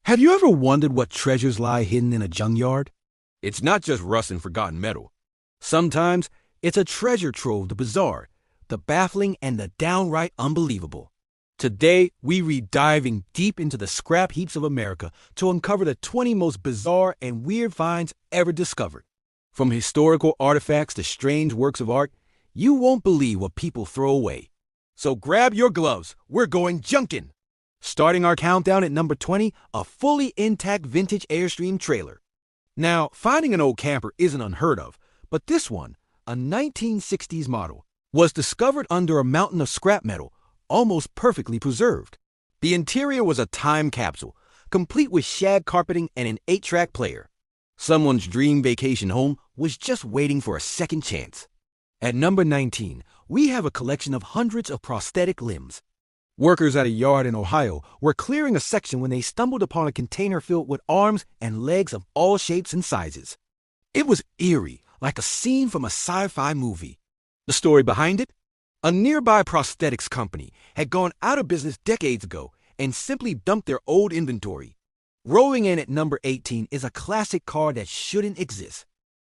Have you ever wondered what treasures lie hidden in a junkyard? It's not just rust and forgotten metal. Sometimes it's a treasure trove, the bizarre, the baffling, and the downright unbelievable. Today, we read diving deep into the scrap heaps of America to uncover the 20 most bizarre and weird finds ever discovered. From historical artifacts to strange works of art, you won't believe what people throw away. So grab your gloves, we're going junkin'! Starting our countdown at number 20, a fully intact vintage Airstream trailer. Now, finding an old camper isn't unheard of, but this one, a 1960s model, was discovered under a mountain of scrap metal, almost perfectly preserved. The interior was a time capsule, complete with shag carpeting and an 8-track player. Someone's dream vacation home was just waiting for a second chance. At number 19, we have a collection of hundreds of prosthetic limbs. Workers at a yard in Ohio were clearing a section when they stumbled upon a container filled with arms and legs of all shapes and sizes. It was eerie, like a scene from a sci-fi movie. The story behind it? A nearby prosthetics company had gone out of business decades ago and simply dumped their old inventory. Rolling in at number 18 is a classic car that shouldn't exist.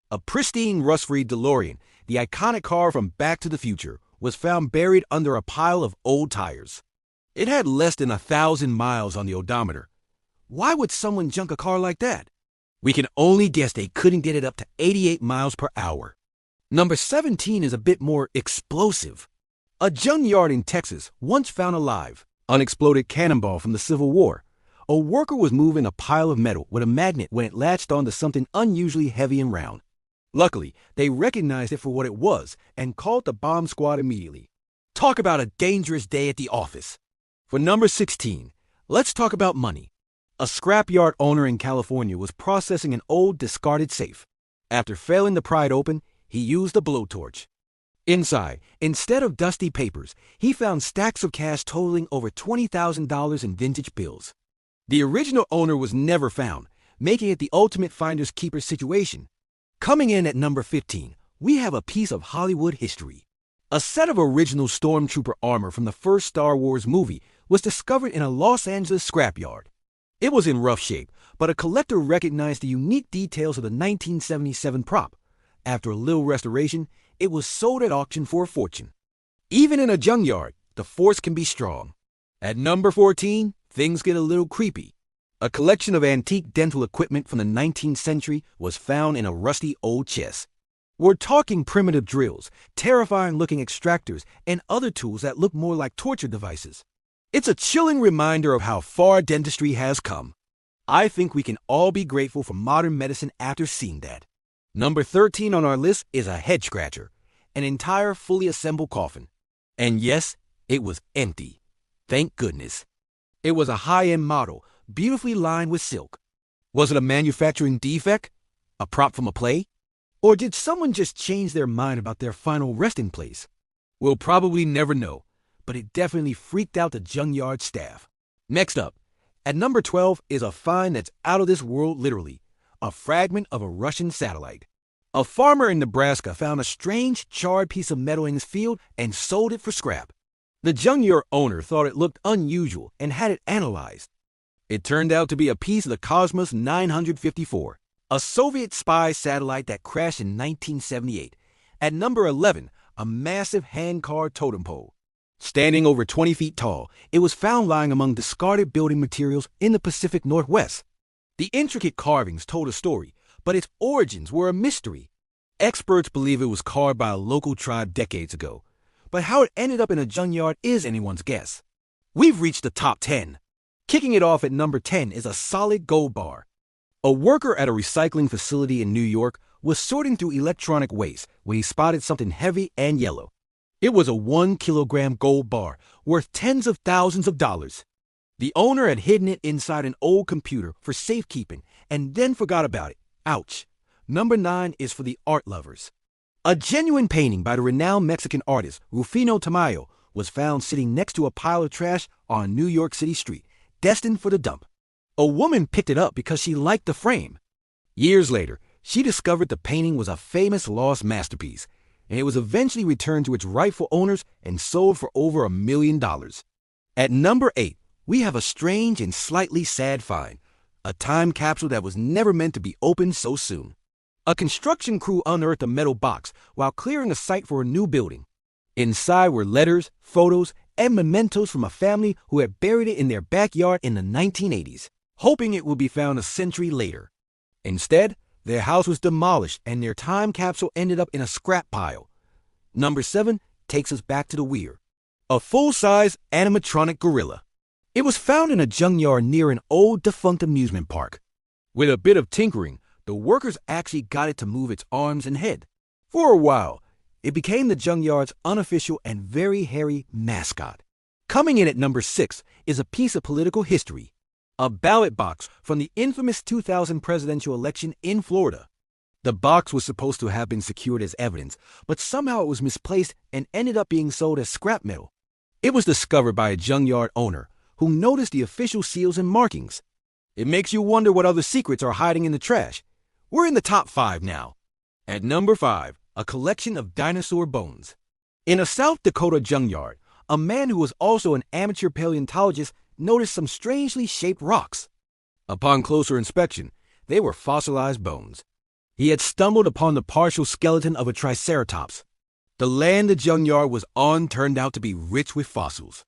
A pristine rust-free DeLorean, the iconic car from Back to the Future, was found buried under a pile of old tires. It had less than 1,000 miles on the odometer. Why would someone junk a car like that? We can only guess they couldn't get it up to 88 miles per hour. Number 17 is a bit more explosive. A junkyard in Texas once found alive, unexploded cannonball from the Civil War. A worker was moving a pile of metal with a magnet when it latched onto something unusually heavy and round. Luckily, they recognized it for what it was and called the bomb squad immediately. Talk about a dangerous day at the office. For number 16, let's talk about money. A scrapyard owner in California was processing an old discarded safe. After failing to pry it open, he used a blowtorch. Inside, instead of dusty papers, he found stacks of cash totaling over $20,000 in vintage bills. The original owner was never found, making it the ultimate finders keepers situation. Coming in at number 15, we have a piece of Hollywood history. A set of original Stormtrooper armor from the first Star Wars movie was discovered in a Los Angeles scrapyard. It was in rough shape, but a collector recognized the unique details of the 1977 prop. After a little restoration, it was sold at auction for a fortune. Even in a junkyard, the force can be strong. At number 14, things get a little creepy. A collection of antique dental equipment from the 19th century was found in a rusty old chest. We're talking primitive drills, terrifying-looking extractors, and other tools that look more like torture devices. It's a chilling reminder of how far dentistry has come. I think we can all be grateful for modern medicine after seeing that. Number 13 on our list is a head scratcher, an entire fully assembled coffin. And yes, it was empty. Thank goodness. It was a high-end model, beautifully lined with silk. Was it a manufacturing defect? A prop from a play? Or did someone just change their mind about their final resting place? We'll probably never know, but it definitely freaked out the junkyard staff. Next up, at number 12 is a find that's out of this world literally, a fragment of a Russian satellite. A farmer in Nebraska found a strange, charred piece of metal in his field and sold it for scrap. The junkyard owner thought it looked unusual and had it analyzed. It turned out to be a piece of the Cosmos 954, a Soviet spy satellite that crashed in 1978. At number 11, a massive hand-carved totem pole. Standing over 20 feet tall, it was found lying among discarded building materials in the Pacific Northwest. The intricate carvings told a story, but its origins were a mystery. Experts believe it was carved by a local tribe decades ago, but how it ended up in a junkyard is anyone's guess. We've reached the top 10. Kicking it off at number 10 is a solid gold bar. A worker at a recycling facility in New York was sorting through electronic waste when he spotted something heavy and yellow. It was a 1-kilogram gold bar worth tens of thousands of dollars. The owner had hidden it inside an old computer for safekeeping and then forgot about it. Ouch. Number 9 is for the art lovers. A genuine painting by the renowned Mexican artist Rufino Tamayo was found sitting next to a pile of trash on a New York City street, destined for the dump. A woman picked it up because she liked the frame. Years later, she discovered the painting was a famous lost masterpiece, and it was eventually returned to its rightful owners and sold for over $1 million. At number 8, we have a strange and slightly sad find, a time capsule that was never meant to be opened so soon. A construction crew unearthed a metal box while clearing a site for a new building. Inside were letters, photos, and mementos from a family who had buried it in their backyard in the 1980s, hoping it would be found a century later. Instead, their house was demolished and their time capsule ended up in a scrap pile. Number 7 takes us back to the weird. A full-size animatronic gorilla. It was found in a junkyard near an old defunct amusement park. With a bit of tinkering, the workers actually got it to move its arms and head. For a while, it became the junkyard's unofficial and very hairy mascot. Coming in at number 6 is a piece of political history. A ballot box from the infamous 2000 presidential election in Florida. The box was supposed to have been secured as evidence, but somehow it was misplaced and ended up being sold as scrap metal. It was discovered by a junkyard owner who noticed the official seals and markings. It makes you wonder what other secrets are hiding in the trash. We're in the top 5 now. At number 5, a collection of dinosaur bones. In a South Dakota junkyard, a man who was also an amateur paleontologist noticed some strangely shaped rocks. Upon closer inspection, they were fossilized bones. He had stumbled upon the partial skeleton of a triceratops. The land the junkyard was on turned out to be rich with fossils.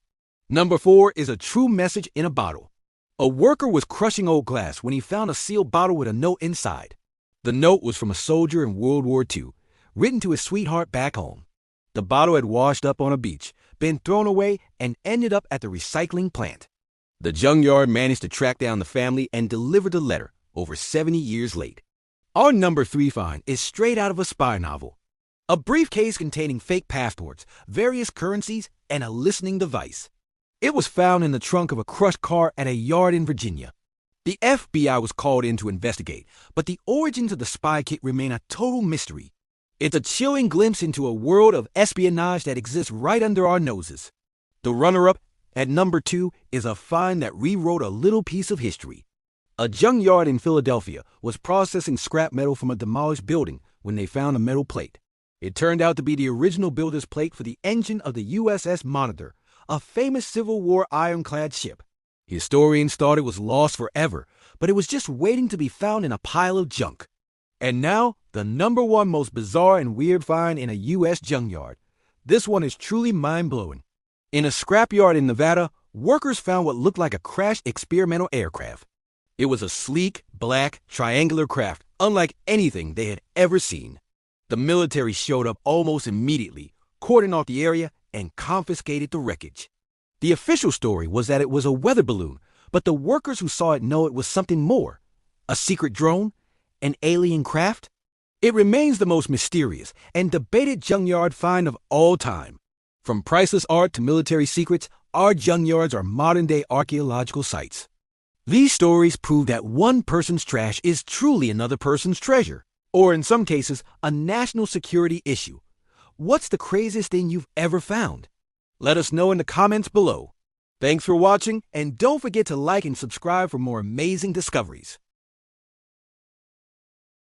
Number 4 is a true message in a bottle. A worker was crushing old glass when he found a sealed bottle with a note inside. The note was from a soldier in World War II, written to his sweetheart back home. The bottle had washed up on a beach, been thrown away, and ended up at the recycling plant. The junkyard managed to track down the family and deliver the letter over 70 years late. Our number 3 find is straight out of a spy novel. A briefcase containing fake passports, various currencies, and a listening device. It was found in the trunk of a crushed car at a yard in Virginia. The FBI was called in to investigate, but the origins of the spy kit remain a total mystery. It's a chilling glimpse into a world of espionage that exists right under our noses. The runner-up at number 2 is a find that rewrote a little piece of history. A junkyard in Philadelphia was processing scrap metal from a demolished building when they found a metal plate. It turned out to be the original builder's plate for the engine of the USS Monitor, a famous Civil War ironclad ship. Historians thought it was lost forever, but it was just waiting to be found in a pile of junk. And now, the number 1 most bizarre and weird find in a U.S. junkyard. This one is truly mind-blowing. In a scrapyard in Nevada, workers found what looked like a crashed experimental aircraft. It was a sleek, black, triangular craft, unlike anything they had ever seen. The military showed up almost immediately, cordoned off the area, and confiscated the wreckage. The official story was that it was a weather balloon, but the workers who saw it know it was something more. A secret drone? An alien craft? It remains the most mysterious and debated junkyard find of all time. From priceless art to military secrets, our junkyards are modern-day archaeological sites. These stories prove that one person's trash is truly another person's treasure, or in some cases, a national security issue. What's the craziest thing you've ever found? Let us know in the comments below. Thanks for watching, and don't forget to like and subscribe for more amazing discoveries.